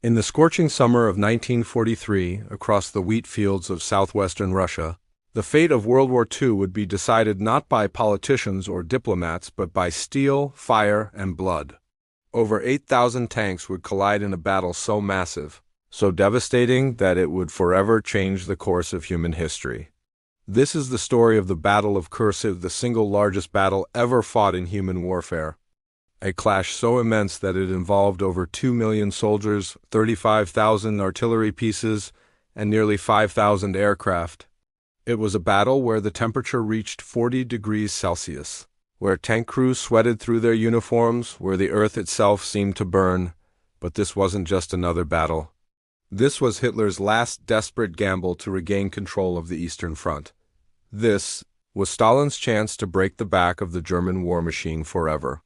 In the scorching summer of 1943, across the wheat fields of southwestern Russia, the fate of World War II would be decided not by politicians or diplomats but by steel, fire, and blood. Over 8,000 tanks would collide in a battle so massive, so devastating that it would forever change the course of human history. This is the story of the Battle of Kursk, the single largest battle ever fought in human warfare. A clash so immense that it involved over 2 million soldiers, 35,000 artillery pieces, and nearly 5,000 aircraft. It was a battle where the temperature reached 40 degrees Celsius, where tank crews sweated through their uniforms, where the earth itself seemed to burn. But this wasn't just another battle. This was Hitler's last desperate gamble to regain control of the Eastern Front. This was Stalin's chance to break the back of the German war machine forever.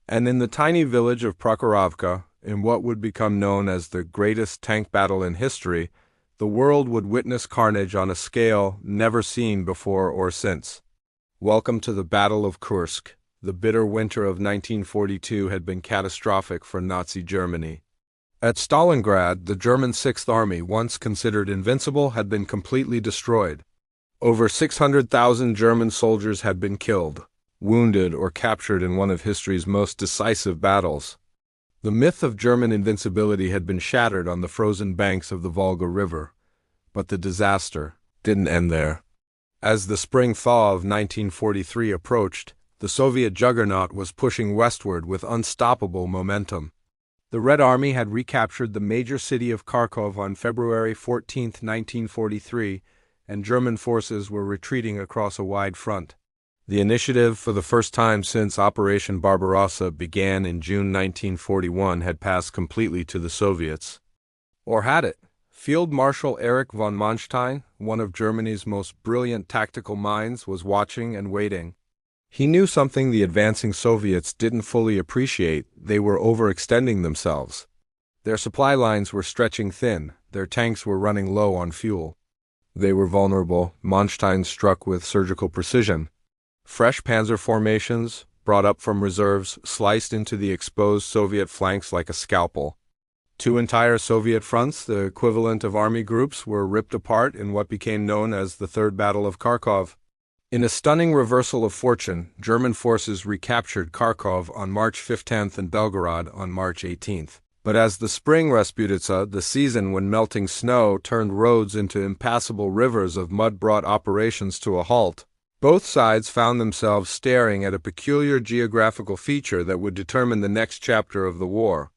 And in the tiny village of Prokhorovka, in what would become known as the greatest tank battle in history, the world would witness carnage on a scale never seen before or since. Welcome to the Battle of Kursk. The bitter winter of 1942 had been catastrophic for Nazi Germany. At Stalingrad, the German Sixth Army, once considered invincible, had been completely destroyed. Over 600,000 German soldiers had been killed, wounded, or captured in one of history's most decisive battles. The myth of German invincibility had been shattered on the frozen banks of the Volga River. But the disaster didn't end there. As the spring thaw of 1943 approached, the Soviet juggernaut was pushing westward with unstoppable momentum. The Red Army had recaptured the major city of Kharkov on February 14, 1943, and German forces were retreating across a wide front. The initiative, for the first time since Operation Barbarossa began in June 1941, had passed completely to the Soviets. Or had it? Field Marshal Erich von Manstein, one of Germany's most brilliant tactical minds, was watching and waiting. He knew something the advancing Soviets didn't fully appreciate: they were overextending themselves. Their supply lines were stretching thin, their tanks were running low on fuel. They were vulnerable. Manstein struck with surgical precision. Fresh panzer formations, brought up from reserves, sliced into the exposed Soviet flanks like a scalpel. Two entire Soviet fronts, the equivalent of army groups, were ripped apart in what became known as the Third Battle of Kharkov. In a stunning reversal of fortune, German forces recaptured Kharkov on March 15th and Belgorod on March 18th. But as the spring Rasputitsa, the season when melting snow turned roads into impassable rivers of mud, brought operations to a halt, both sides found themselves staring at a peculiar geographical feature that would determine the next chapter of the war.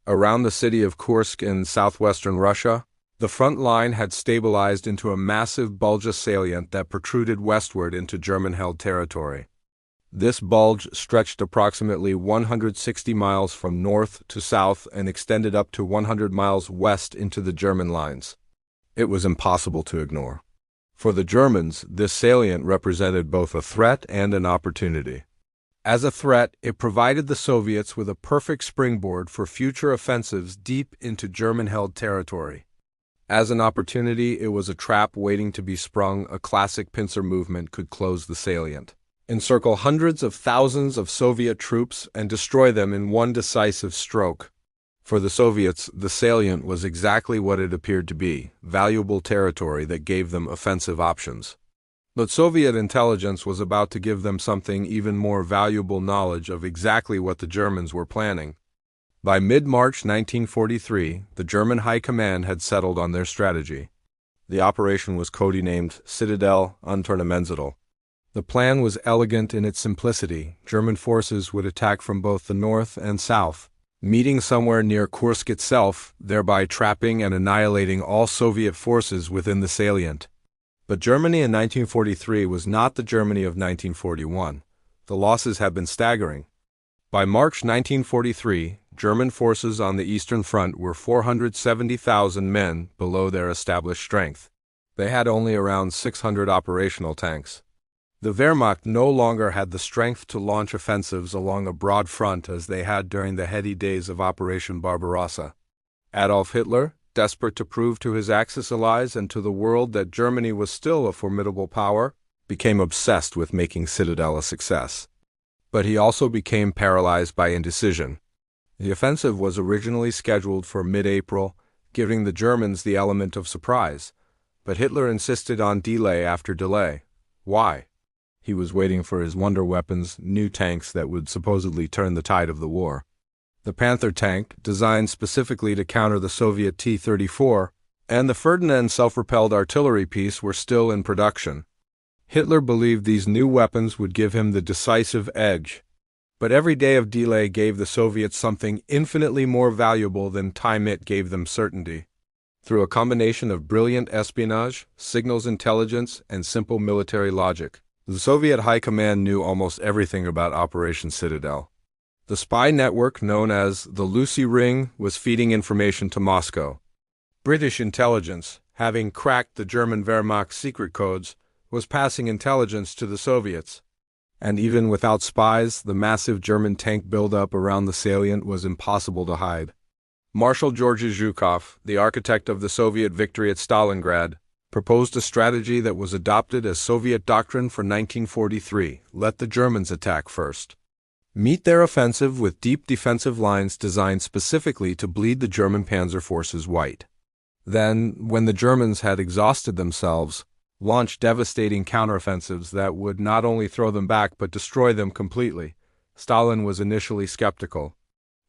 Around the city of Kursk in southwestern Russia, the front line had stabilized into a massive bulgous salient that protruded westward into German-held territory. This bulge stretched approximately 160 miles from north to south and extended up to 100 miles west into the German lines. It was impossible to ignore. For the Germans, this salient represented both a threat and an opportunity. As a threat, it provided the Soviets with a perfect springboard for future offensives deep into German-held territory. As an opportunity, it was a trap waiting to be sprung. A classic pincer movement could close the salient, encircle hundreds of thousands of Soviet troops, and destroy them in one decisive stroke. For the Soviets, the salient was exactly what it appeared to be: valuable territory that gave them offensive options. But Soviet intelligence was about to give them something even more valuable: knowledge of exactly what the Germans were planning. By mid-March 1943, the German High Command had settled on their strategy. The operation was codenamed Citadel Unternehmensmittel. The plan was elegant in its simplicity. German forces would attack from both the north and south, meeting somewhere near Kursk itself, thereby trapping and annihilating all Soviet forces within the salient. But Germany in 1943 was not the Germany of 1941. The losses had been staggering. By March 1943, German forces on the Eastern Front were 470,000 men below their established strength. They had only around 600 operational tanks. The Wehrmacht no longer had the strength to launch offensives along a broad front as they had during the heady days of Operation Barbarossa. Adolf Hitler, desperate to prove to his Axis allies and to the world that Germany was still a formidable power, became obsessed with making Citadel a success. But he also became paralyzed by indecision. The offensive was originally scheduled for mid-April, giving the Germans the element of surprise, but Hitler insisted on delay after delay. Why? He was waiting for his wonder weapons, new tanks that would supposedly turn the tide of the war. The Panther tank, designed specifically to counter the Soviet T-34, and the Ferdinand self-propelled artillery piece were still in production. Hitler believed these new weapons would give him the decisive edge. But every day of delay gave the Soviets something infinitely more valuable than time. It gave them certainty. Through a combination of brilliant espionage, signals intelligence, and simple military logic, the Soviet High Command knew almost everything about Operation Citadel. The spy network known as the Lucy Ring was feeding information to Moscow. British intelligence, having cracked the German Wehrmacht secret codes, was passing intelligence to the Soviets. And even without spies, the massive German tank buildup around the salient was impossible to hide. Marshal Georgy Zhukov, the architect of the Soviet victory at Stalingrad, proposed a strategy that was adopted as Soviet doctrine for 1943: let the Germans attack first. Meet their offensive with deep defensive lines designed specifically to bleed the German panzer forces white. Then, when the Germans had exhausted themselves, launch devastating counteroffensives that would not only throw them back but destroy them completely. Stalin was initially skeptical.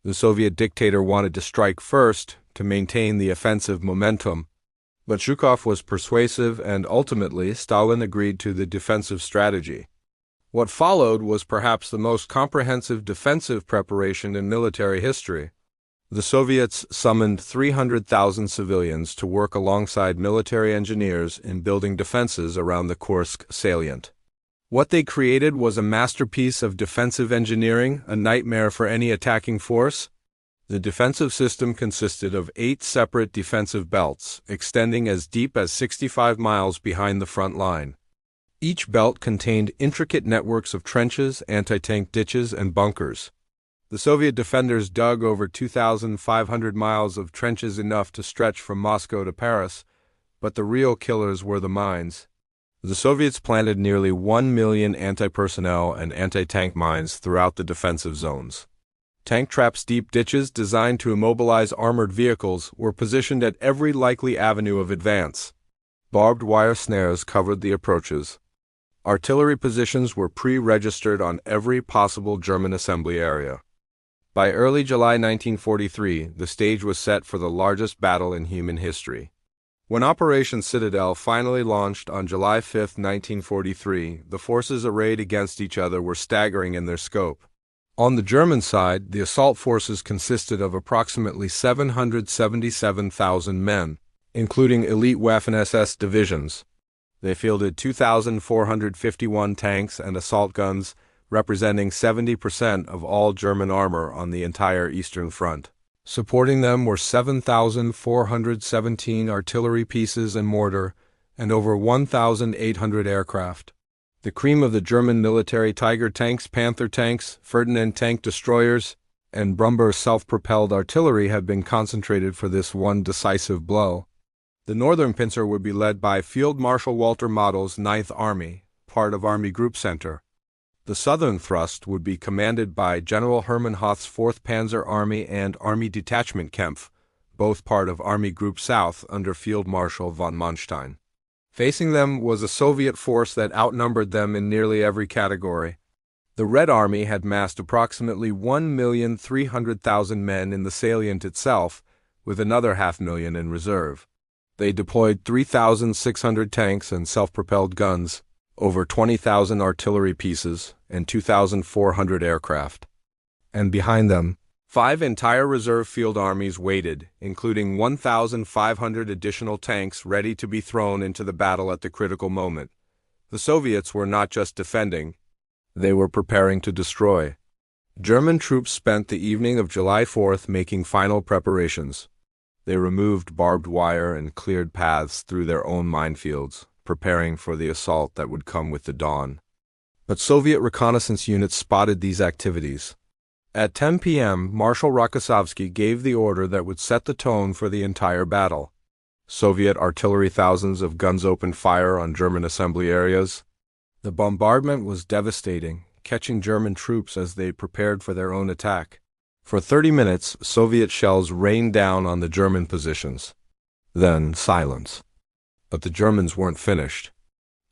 The Soviet dictator wanted to strike first to maintain the offensive momentum, but Zhukov was persuasive and ultimately Stalin agreed to the defensive strategy. What followed was perhaps the most comprehensive defensive preparation in military history. The Soviets summoned 300,000 civilians to work alongside military engineers in building defenses around the Kursk salient. What they created was a masterpiece of defensive engineering, a nightmare for any attacking force. The defensive system consisted of 8 separate defensive belts, extending as deep as 65 miles behind the front line. Each belt contained intricate networks of trenches, anti-tank ditches, and bunkers. The Soviet defenders dug over 2,500 miles of trenches, enough to stretch from Moscow to Paris, but the real killers were the mines. The Soviets planted nearly 1 million anti-personnel and anti-tank mines throughout the defensive zones. Tank traps, deep ditches designed to immobilize armored vehicles, were positioned at every likely avenue of advance. Barbed wire snares covered the approaches. Artillery positions were pre-registered on every possible German assembly area. By early July 1943, the stage was set for the largest battle in human history. When Operation Citadel finally launched on July 5, 1943, the forces arrayed against each other were staggering in their scope. On the German side, the assault forces consisted of approximately 777,000 men, including elite Waffen-SS divisions. They fielded 2,451 tanks and assault guns, representing 70% of all German armor on the entire Eastern Front. Supporting them were 7,417 artillery pieces and mortar, and over 1,800 aircraft. The cream of the German military: Tiger tanks, Panther tanks, Ferdinand tank destroyers, and Brummbär self-propelled artillery had been concentrated for this one decisive blow. The northern pincer would be led by Field Marshal Walter Model's 9th Army, part of Army Group Center. The southern thrust would be commanded by General Hermann Hoth's 4th Panzer Army and Army Detachment Kempf, both part of Army Group South under Field Marshal von Manstein. Facing them was a Soviet force that outnumbered them in nearly every category. The Red Army had massed approximately 1,300,000 men in the salient itself, with another 500,000 in reserve. They deployed 3,600 tanks and self-propelled guns, over 20,000 artillery pieces, and 2,400 aircraft. And behind them, 5 entire reserve field armies waited, including 1,500 additional tanks ready to be thrown into the battle at the critical moment. The Soviets were not just defending, they were preparing to destroy. German troops spent the evening of July 4th making final preparations. They removed barbed wire and cleared paths through their own minefields, preparing for the assault that would come with the dawn. But Soviet reconnaissance units spotted these activities. At 10 p.m., Marshal Rokossovsky gave the order that would set the tone for the entire battle. Soviet artillery, thousands of guns opened fire on German assembly areas. The bombardment was devastating, catching German troops as they prepared for their own attack. For 30 minutes, Soviet shells rained down on the German positions. Then silence. But the Germans weren't finished.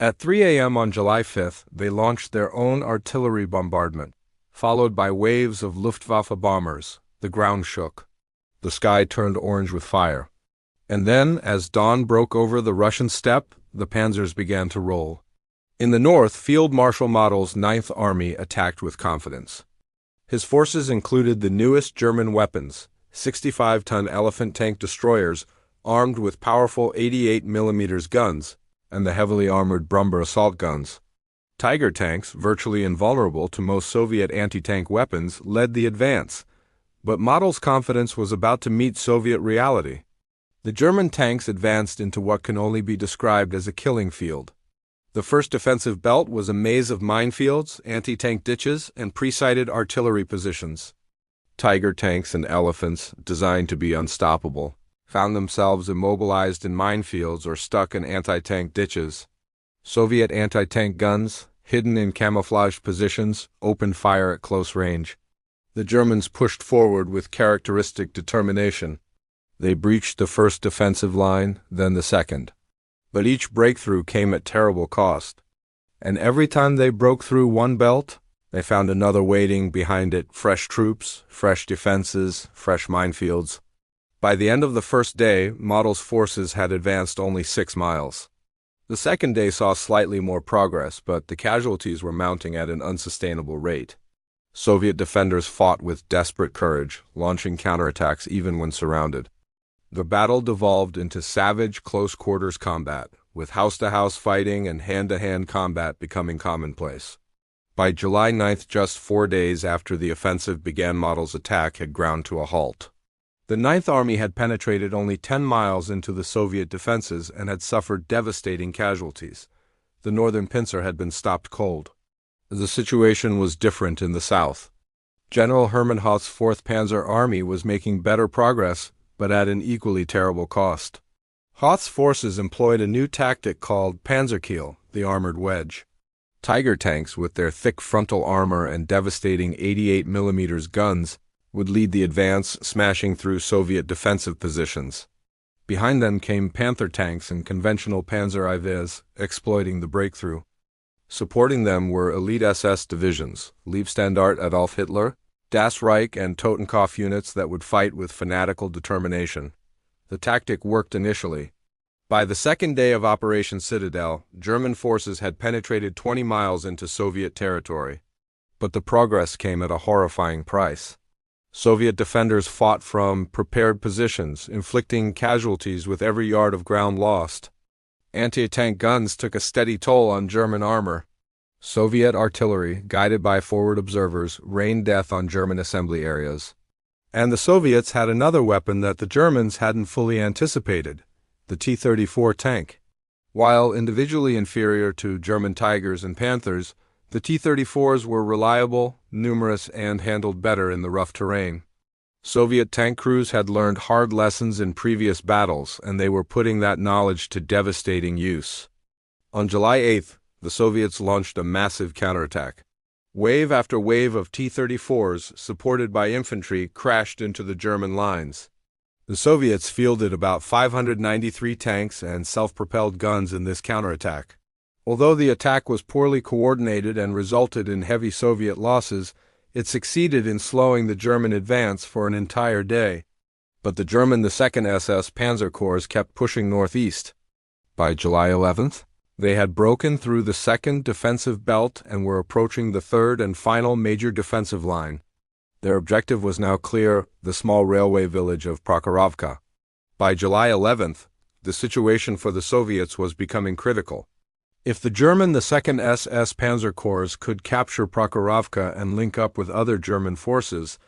At 3 a.m. on July 5th, they launched their own artillery bombardment, followed by waves of Luftwaffe bombers. The ground shook. The sky turned orange with fire. And then, as dawn broke over the Russian steppe, the panzers began to roll. In the north, Field Marshal Model's Ninth Army attacked with confidence. His forces included the newest German weapons, 65-ton Elephant tank destroyers armed with powerful 88mm guns, and the heavily armored Brumber assault guns. Tiger tanks, virtually invulnerable to most Soviet anti-tank weapons, led the advance. But Model's confidence was about to meet Soviet reality. The German tanks advanced into what can only be described as a killing field. The first defensive belt was a maze of minefields, anti-tank ditches, and pre-sighted artillery positions. Tiger tanks and Elephants, designed to be unstoppable, found themselves immobilized in minefields or stuck in anti-tank ditches. Soviet anti-tank guns, hidden in camouflaged positions, opened fire at close range. The Germans pushed forward with characteristic determination. They breached the first defensive line, then the second. But each breakthrough came at terrible cost. And every time they broke through one belt, they found another waiting behind it, fresh troops, fresh defenses, fresh minefields. By the end of the first day, Model's forces had advanced only 6 miles. The second day saw slightly more progress, but the casualties were mounting at an unsustainable rate. Soviet defenders fought with desperate courage, launching counterattacks even when surrounded. The battle devolved into savage close-quarters combat, with house-to-house fighting and hand-to-hand combat becoming commonplace. By July 9th, just 4 days after the offensive began, Model's attack had ground to a halt. The Ninth Army had penetrated only 10 miles into the Soviet defenses and had suffered devastating casualties. The northern pincer had been stopped cold. The situation was different in the south. General Hermann Hoth's 4th Panzer Army was making better progress, but at an equally terrible cost. Hoth's forces employed a new tactic called Panzerkeil, the armored wedge. Tiger tanks, with their thick frontal armor and devastating 88mm guns, would lead the advance, smashing through Soviet defensive positions. Behind them came Panther tanks and conventional Panzer IVs, exploiting the breakthrough. Supporting them were elite SS divisions, Leibstandarte Adolf Hitler, Das Reich and Totenkopf units that would fight with fanatical determination. The tactic worked initially. By the second day of Operation Citadel, German forces had penetrated 20 miles into Soviet territory. But the progress came at a horrifying price. Soviet defenders fought from prepared positions, inflicting casualties with every yard of ground lost. Anti-tank guns took a steady toll on German armor. Soviet artillery, guided by forward observers, rained death on German assembly areas. And the Soviets had another weapon that the Germans hadn't fully anticipated, the T-34 tank. While individually inferior to German Tigers and Panthers, the T-34s were reliable, numerous, and handled better in the rough terrain. Soviet tank crews had learned hard lessons in previous battles, and they were putting that knowledge to devastating use. On July 8th, the Soviets launched a massive counterattack. Wave after wave of T-34s, supported by infantry, crashed into the German lines. The Soviets fielded about 593 tanks and self-propelled guns in this counterattack. Although the attack was poorly coordinated and resulted in heavy Soviet losses, it succeeded in slowing the German advance for an entire day. But the 2nd SS Panzer Corps kept pushing northeast. By July 11th, they had broken through the 2nd defensive belt and were approaching the 3rd and final major defensive line. Their objective was now clear, the small railway village of Prokhorovka. By July 11th, the situation for the Soviets was becoming critical. If the 2nd SS Panzer Corps could capture Prokhorovka and link up with other German forces,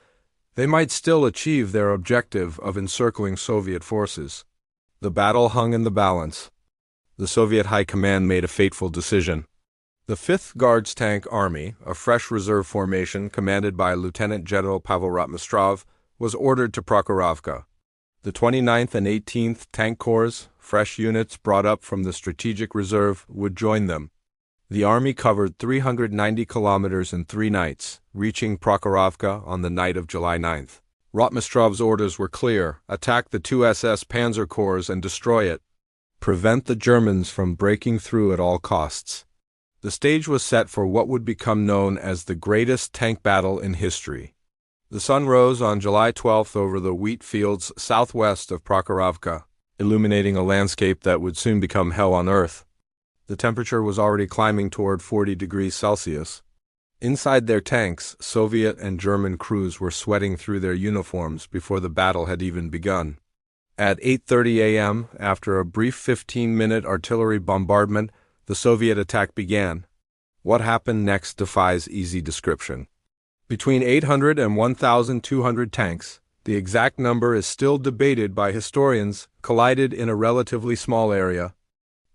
they might still achieve their objective of encircling Soviet forces. The battle hung in the balance. The Soviet High Command made a fateful decision. The 5th Guards Tank Army, a fresh reserve formation commanded by Lieutenant General Pavel Rotmistrov, was ordered to Prokhorovka. The 29th and 18th Tank Corps, fresh units brought up from the Strategic Reserve, would join them. The army covered 390 kilometers in 3 nights, reaching Prokhorovka on the night of July 9th. Rotmistrov's orders were clear: attack the 2 SS Panzer Corps and destroy it. Prevent the Germans from breaking through at all costs. The stage was set for what would become known as the greatest tank battle in history. The sun rose on July 12th over the wheat fields southwest of Prokhorovka, illuminating a landscape that would soon become hell on earth. The temperature was already climbing toward 40 degrees Celsius. Inside their tanks, Soviet and German crews were sweating through their uniforms before the battle had even begun. At 8:30 a.m., after a brief 15-minute artillery bombardment, the Soviet attack began. What happened next defies easy description. Between 800 and 1,200 tanks, the exact number is still debated by historians, collided in a relatively small area.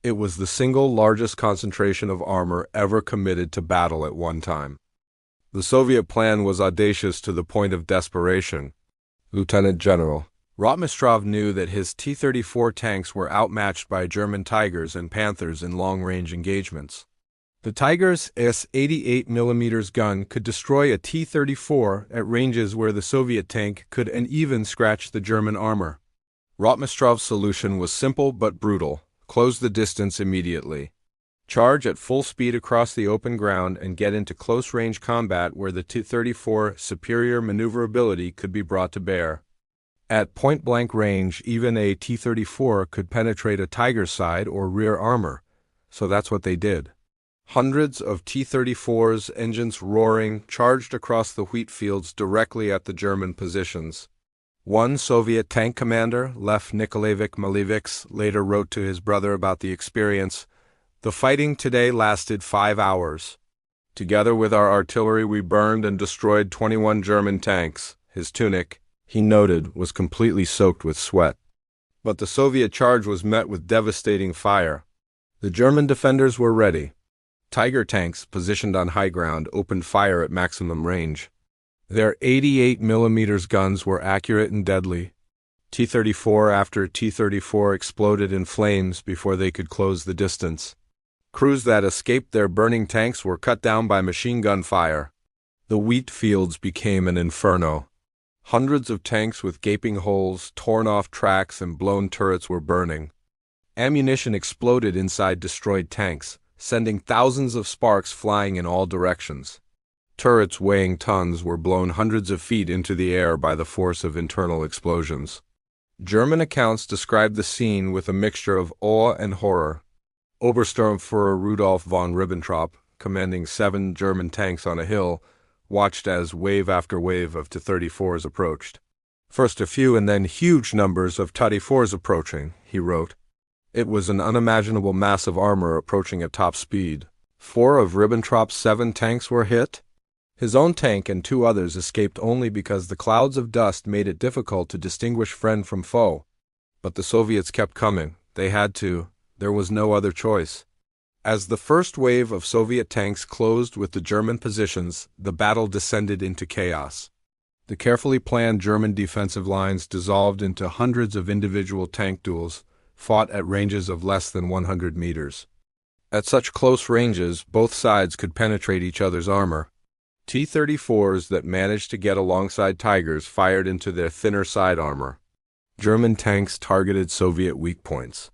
It was the single largest concentration of armor ever committed to battle at one time. The Soviet plan was audacious to the point of desperation. Lieutenant General Rotmistrov knew that his T-34 tanks were outmatched by German Tigers and Panthers in long-range engagements. The Tiger's S-88mm gun could destroy a T-34 at ranges where the Soviet tank could even scratch the German armor. Rotmistrov's solution was simple but brutal: close the distance immediately. Charge at full speed across the open ground and get into close-range combat where the T-34's superior maneuverability could be brought to bear. At point-blank range, even a T-34 could penetrate a Tiger's side or rear armor, so that's what they did. Hundreds of T-34's engines roaring charged across the wheat fields directly at the German positions. One Soviet tank commander, Lev Nikolaevich Malevich, later wrote to his brother about the experience: "The fighting today lasted 5 hours. Together with our artillery we burned and destroyed 21 German tanks." His tunic, he noted, was completely soaked with sweat. But the Soviet charge was met with devastating fire. The German defenders were ready. Tiger tanks, positioned on high ground, opened fire at maximum range. Their 88mm guns were accurate and deadly. T-34 after T-34 exploded in flames before they could close the distance. Crews that escaped their burning tanks were cut down by machine gun fire. The wheat fields became an inferno. Hundreds of tanks with gaping holes, torn off tracks, and blown turrets were burning. Ammunition exploded inside destroyed tanks, sending thousands of sparks flying in all directions. Turrets weighing tons were blown hundreds of feet into the air by the force of internal explosions. German accounts describe the scene with a mixture of awe and horror. Obersturmführer Rudolf von Ribbentrop, commanding 7 German tanks on a hill, watched as wave after wave of T-34s approached. "First a few and then huge numbers of T-34s approaching," he wrote. It was an unimaginable mass of armor approaching at top speed. 4 of Ribbentrop's 7 tanks were hit. His own tank and 2 others escaped only because the clouds of dust made it difficult to distinguish friend from foe. But the Soviets kept coming. They had to. There was no other choice. As the first wave of Soviet tanks closed with the German positions, the battle descended into chaos. The carefully planned German defensive lines dissolved into hundreds of individual tank duels, fought at ranges of less than 100 meters. At such close ranges, both sides could penetrate each other's armor. T-34s that managed to get alongside Tigers fired into their thinner side armor. German tanks targeted Soviet weak points.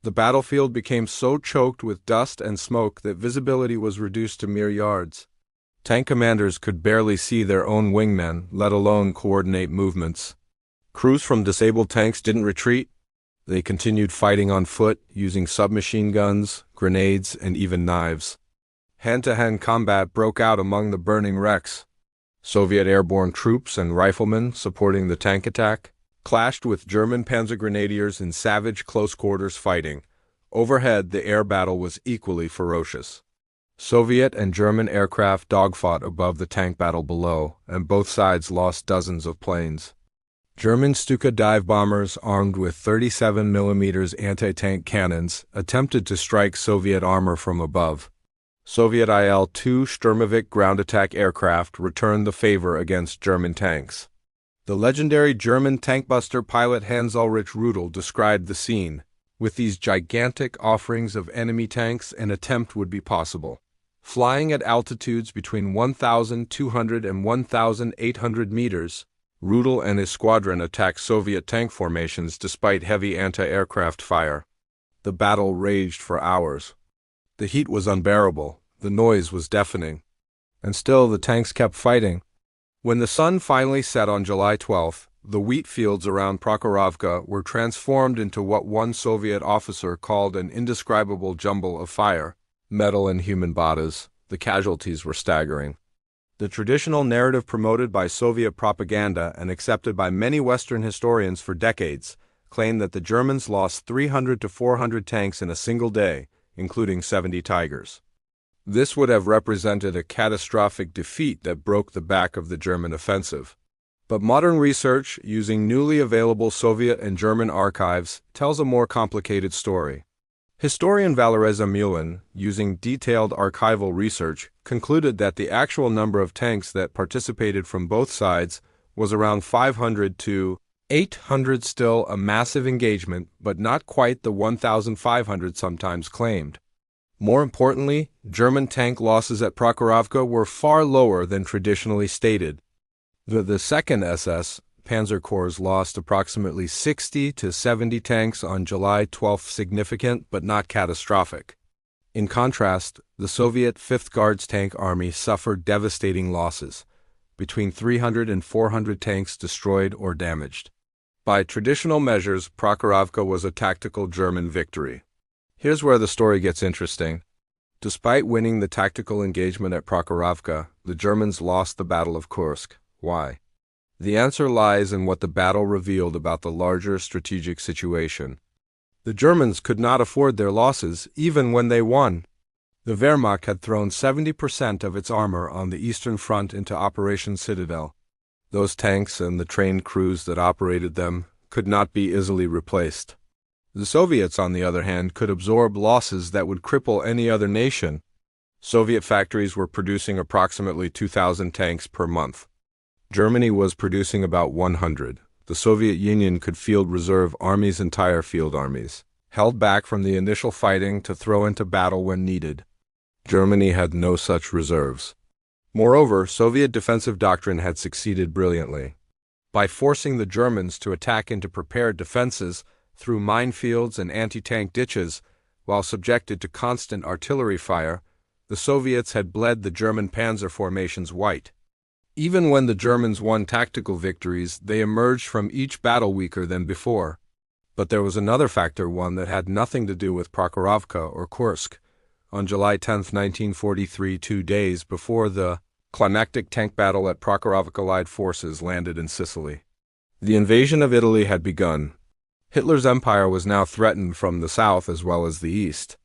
The battlefield became so choked with dust and smoke that visibility was reduced to mere yards. Tank commanders could barely see their own wingmen, let alone coordinate movements. Crews from disabled tanks didn't retreat. They continued fighting on foot, using submachine guns, grenades, and even knives. Hand-to-hand combat broke out among the burning wrecks. Soviet airborne troops and riflemen supporting the tank attack clashed with German panzer grenadiers in savage close-quarters fighting. Overhead, the air battle was equally ferocious. Soviet and German aircraft dogfought above the tank battle below, and both sides lost dozens of planes. German Stuka dive bombers armed with 37mm anti-tank cannons attempted to strike Soviet armor from above. Soviet Il-2 Sturmovik ground attack aircraft returned the favor against German tanks. The legendary German tankbuster pilot Hans-Ulrich Rudel described the scene. With these gigantic offerings of enemy tanks, an attempt would be possible. Flying at altitudes between 1,200 and 1,800 meters, Rudel and his squadron attacked Soviet tank formations despite heavy anti-aircraft fire. The battle raged for hours. The heat was unbearable, the noise was deafening. And still the tanks kept fighting. When the sun finally set on July 12th, the wheat fields around Prokhorovka were transformed into what one Soviet officer called an indescribable jumble of fire, metal, and human bodies. The casualties were staggering. The traditional narrative promoted by Soviet propaganda and accepted by many Western historians for decades claimed that the Germans lost 300 to 400 tanks in a single day, including 70 Tigers. This would have represented a catastrophic defeat that broke the back of the German offensive. But modern research, using newly available Soviet and German archives, tells a more complicated story. Historian Valereza Mulin, using detailed archival research, concluded that the actual number of tanks that participated from both sides was around 500 to 800, still a massive engagement, but not quite the 1,500 sometimes claimed. More importantly, German tank losses at Prokhorovka were far lower than traditionally stated. The Second SS Panzer Corps lost approximately 60 to 70 tanks on July 12, significant but not catastrophic. In contrast, the Soviet 5th Guards Tank Army suffered devastating losses, between 300 and 400 tanks destroyed or damaged. By traditional measures, Prokhorovka was a tactical German victory. Here's where the story gets interesting. Despite winning the tactical engagement at Prokhorovka, the Germans lost the Battle of Kursk. Why? The answer lies in what the battle revealed about the larger strategic situation. The Germans could not afford their losses, even when they won. The Wehrmacht had thrown 70% of its armor on the Eastern Front into Operation Citadel. Those tanks and the trained crews that operated them could not be easily replaced. The Soviets, on the other hand, could absorb losses that would cripple any other nation. Soviet factories were producing approximately 2,000 tanks per month. Germany was producing about 100. The Soviet Union could field reserve armies, entire field armies, held back from the initial fighting to throw into battle when needed. Germany had no such reserves. Moreover, Soviet defensive doctrine had succeeded brilliantly. By forcing the Germans to attack into prepared defenses through minefields and anti-tank ditches, while subjected to constant artillery fire, the Soviets had bled the German panzer formations white. Even when the Germans won tactical victories, they emerged from each battle weaker than before. But there was another factor, one that had nothing to do with Prokhorovka or Kursk. On July 10, 1943, 2 days before the climactic tank battle at Prokhorovka, Allied forces landed in Sicily. The invasion of Italy had begun. Hitler's empire was now threatened from the south as well as the east.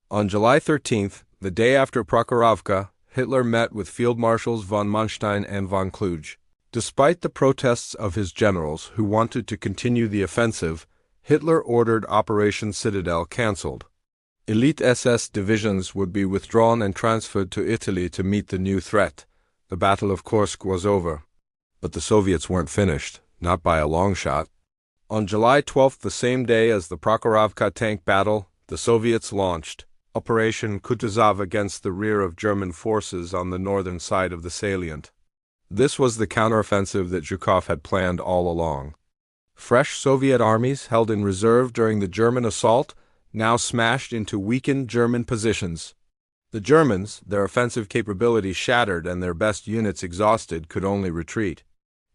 On July 13th, the day after Prokhorovka, Hitler met with Field Marshals von Manstein and von Kluge. Despite the protests of his generals who wanted to continue the offensive, Hitler ordered Operation Citadel cancelled. Elite SS divisions would be withdrawn and transferred to Italy to meet the new threat. The Battle of Kursk was over. But the Soviets weren't finished, not by a long shot. On July 12th, the same day as the Prokhorovka tank battle, the Soviets launched Operation Citadel against the rear of German forces on the northern side of the salient. This was the counteroffensive that Zhukov had planned all along. Fresh Soviet armies held in reserve during the German assault now smashed into weakened German positions. The Germans, their offensive capabilities shattered and their best units exhausted, could only retreat.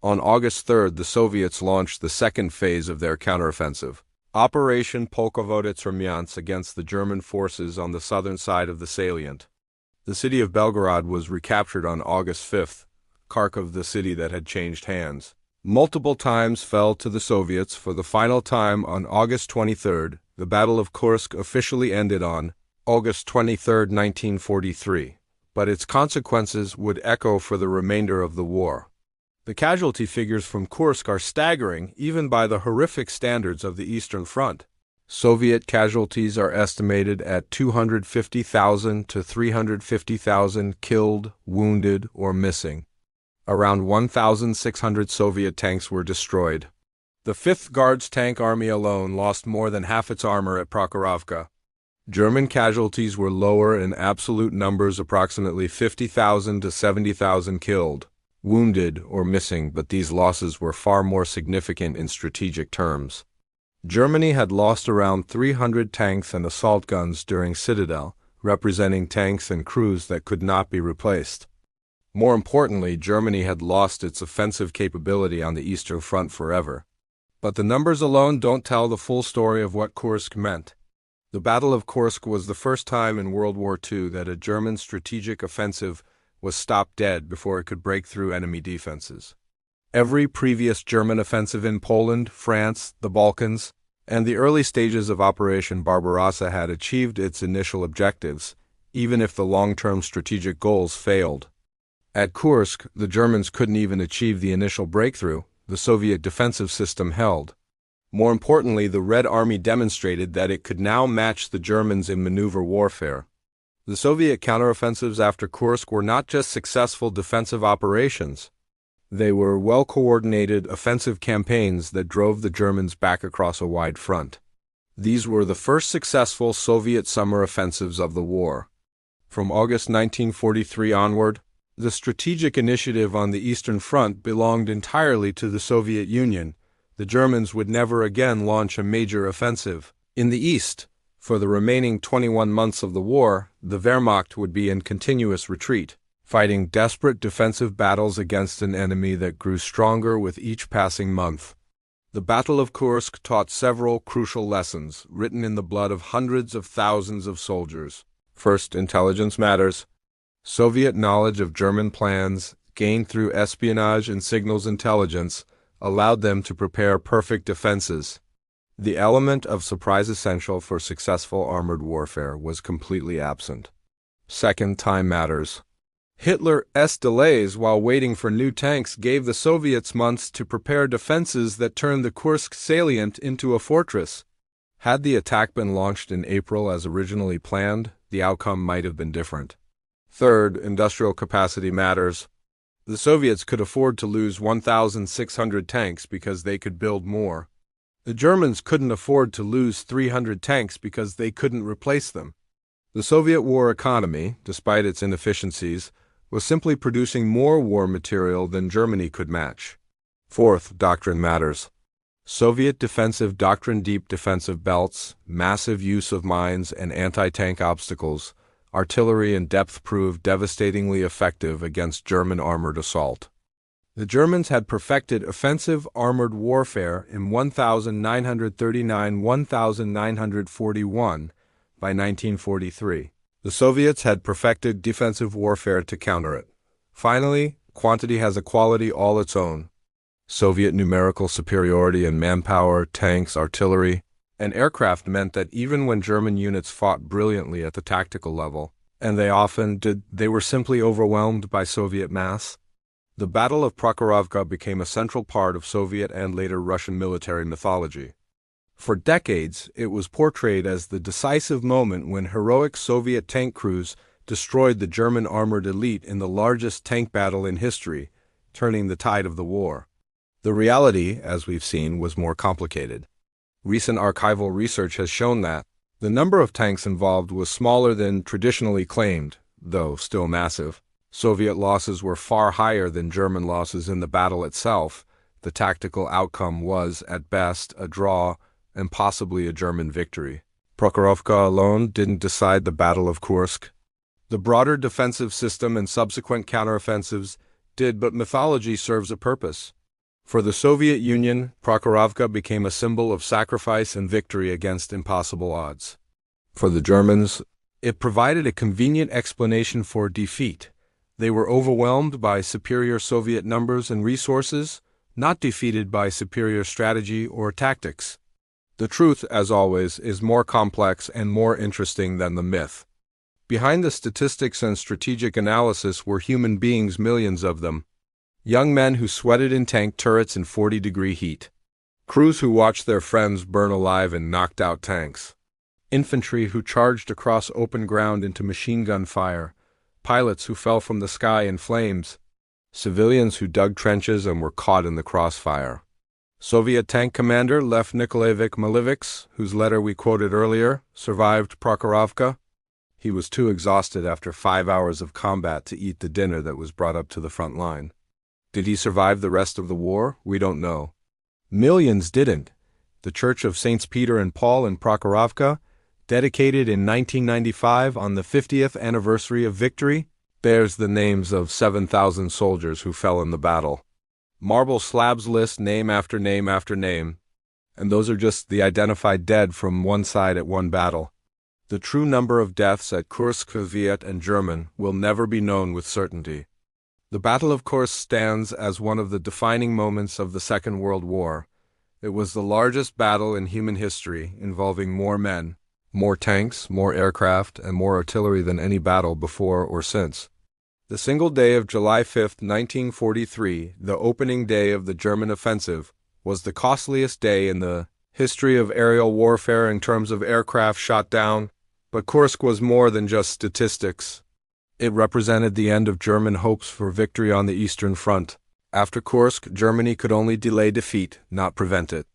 On August 3rd, the Soviets launched the second phase of their counteroffensive, Operation Polkovodets-Rumyants, against the German forces on the southern side of the salient. The city of Belgorod was recaptured on August 5th, Kharkov, the city that had changed hands, multiple times fell to the Soviets. For the final time on August 23rd, the Battle of Kursk officially ended on August 23, 1943, but its consequences would echo for the remainder of the war. The casualty figures from Kursk are staggering, even by the horrific standards of the Eastern Front. Soviet casualties are estimated at 250,000 to 350,000 killed, wounded, or missing. Around 1,600 Soviet tanks were destroyed. The 5th Guards Tank Army alone lost more than half its armor at Prokhorovka. German casualties were lower in absolute numbers, approximately 50,000 to 70,000 killed, wounded, or missing, but these losses were far more significant in strategic terms. Germany had lost around 300 tanks and assault guns during Citadel, representing tanks and crews that could not be replaced. More importantly, Germany had lost its offensive capability on the Eastern Front forever. But the numbers alone don't tell the full story of what Kursk meant. The Battle of Kursk was the first time in World War II that a German strategic offensive was stopped dead before it could break through enemy defenses. Every previous German offensive in Poland, France, the Balkans, and the early stages of Operation Barbarossa had achieved its initial objectives, even if the long-term strategic goals failed. At Kursk, the Germans couldn't even achieve the initial breakthrough the Soviet defensive system held. More importantly, the Red Army demonstrated that it could now match the Germans in maneuver warfare. The Soviet counteroffensives after Kursk were not just successful defensive operations. They were well-coordinated offensive campaigns that drove the Germans back across a wide front. These were the first successful Soviet summer offensives of the war. From August 1943 onward, the strategic initiative on the Eastern Front belonged entirely to the Soviet Union. The Germans would never again launch a major offensive. In the East, for the remaining 21 months of the war, the Wehrmacht would be in continuous retreat, fighting desperate defensive battles against an enemy that grew stronger with each passing month. The Battle of Kursk taught several crucial lessons, written in the blood of hundreds of thousands of soldiers. First, intelligence matters. Soviet knowledge of German plans, gained through espionage and signals intelligence, allowed them to prepare perfect defenses. The element of surprise essential for successful armored warfare was completely absent. Second, time matters. Hitler's delays while waiting for new tanks gave the Soviets months to prepare defenses that turned the Kursk salient into a fortress. Had the attack been launched in April as originally planned, the outcome might have been different. Third, industrial capacity matters. The Soviets could afford to lose 1,600 tanks because they could build more. The Germans couldn't afford to lose 300 tanks because they couldn't replace them. The Soviet war economy, despite its inefficiencies, was simply producing more war material than Germany could match. Fourth, doctrine matters. Soviet defensive doctrine: deep defensive belts, massive use of mines and anti-tank obstacles, artillery in depth proved devastatingly effective against German armored assault. The Germans had perfected offensive armored warfare in 1939-1941 by 1943. The Soviets had perfected defensive warfare to counter it. Finally, quantity has a quality all its own. Soviet numerical superiority in manpower, tanks, artillery, and aircraft meant that even when German units fought brilliantly at the tactical level, and they often did, they were simply overwhelmed by Soviet mass. The Battle of Prokhorovka became a central part of Soviet and later Russian military mythology. For decades, it was portrayed as the decisive moment when heroic Soviet tank crews destroyed the German armored elite in the largest tank battle in history, turning the tide of the war. The reality, as we've seen, was more complicated. Recent archival research has shown that the number of tanks involved was smaller than traditionally claimed, though still massive. Soviet losses were far higher than German losses in the battle itself. The tactical outcome was, at best, a draw and possibly a German victory. Prokhorovka alone didn't decide the Battle of Kursk. The broader defensive system and subsequent counteroffensives did, but mythology serves a purpose. For the Soviet Union, Prokhorovka became a symbol of sacrifice and victory against impossible odds. For the Germans, it provided a convenient explanation for defeat. They were overwhelmed by superior Soviet numbers and resources, not defeated by superior strategy or tactics. The truth, as always, is more complex and more interesting than the myth. Behind the statistics and strategic analysis were human beings, millions of them. Young men who sweated in tank turrets in 40-degree heat. Crews who watched their friends burn alive in knocked-out tanks. Infantry who charged across open ground into machine gun fire. Pilots who fell from the sky in flames. Civilians who dug trenches and were caught in the crossfire. Soviet tank commander Lev Nikolaevich Malevich, whose letter we quoted earlier, survived Prokhorovka. He was too exhausted after 5 hours of combat to eat the dinner that was brought up to the front line. Did he survive the rest of the war? We don't know. Millions didn't. The Church of Saints Peter and Paul in Prokhorovka, dedicated in 1995 on the 50th anniversary of victory, bears the names of 7,000 soldiers who fell in the battle. Marble slabs list name after name after name, and those are just the identified dead from one side at one battle. The true number of deaths at Kursk, Soviet and German, will never be known with certainty. The Battle of Kursk stands as one of the defining moments of the Second World War. It was the largest battle in human history, involving more men, more tanks, more aircraft, and more artillery than any battle before or since. The single day of July 5, 1943, the opening day of the German offensive, was the costliest day in the history of aerial warfare in terms of aircraft shot down, but Kursk was more than just statistics. It represented the end of German hopes for victory on the Eastern Front. After Kursk, Germany could only delay defeat, not prevent it.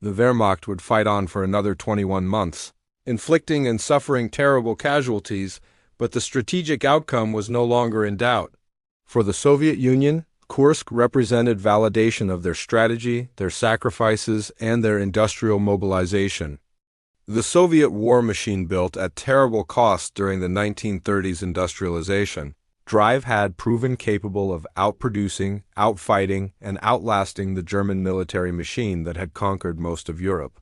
The Wehrmacht would fight on for another 21 months, inflicting and suffering terrible casualties, but the strategic outcome was no longer in doubt. For the Soviet Union, Kursk represented validation of their strategy, their sacrifices, and their industrial mobilization. The Soviet war machine built at terrible cost during the 1930s industrialization drive had proven capable of outproducing, outfighting, and outlasting the German military machine that had conquered most of Europe.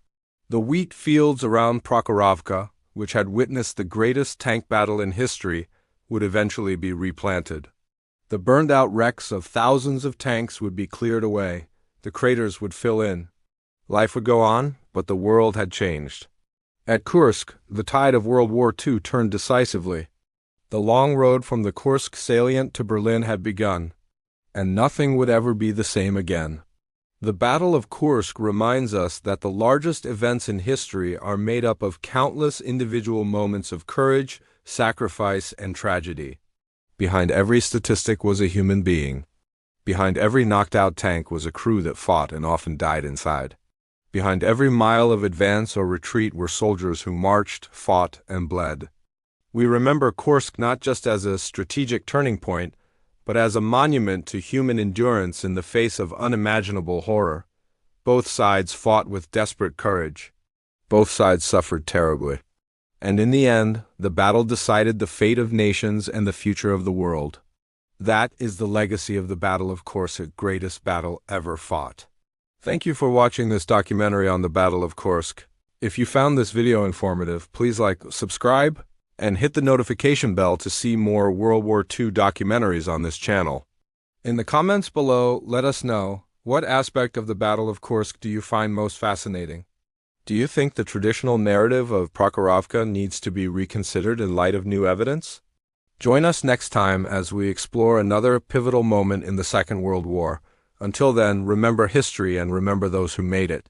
The wheat fields around Prokhorovka, which had witnessed the greatest tank battle in history, would eventually be replanted. The burned-out wrecks of thousands of tanks would be cleared away. The craters would fill in. Life would go on, but the world had changed. At Kursk, the tide of World War II turned decisively. The long road from the Kursk salient to Berlin had begun, and nothing would ever be the same again. The Battle of Kursk reminds us that the largest events in history are made up of countless individual moments of courage, sacrifice, and tragedy. Behind every statistic was a human being. Behind every knocked-out tank was a crew that fought and often died inside. Behind every mile of advance or retreat were soldiers who marched, fought, and bled. We remember Kursk not just as a strategic turning point, but as a monument to human endurance in the face of unimaginable horror. Both sides fought with desperate courage. Both sides suffered terribly. And in the end, the battle decided the fate of nations and the future of the world. That is the legacy of the Battle of Kursk, greatest battle ever fought. Thank you for watching this documentary on the Battle of Kursk. If you found this video informative, please subscribe, and hit the notification bell to see more World War II documentaries on this channel. In the comments below, let us know, what aspect of the Battle of Kursk do you find most fascinating? Do you think the traditional narrative of Prokhorovka needs to be reconsidered in light of new evidence? Join us next time as we explore another pivotal moment in the Second World War. Until then, remember history and remember those who made it.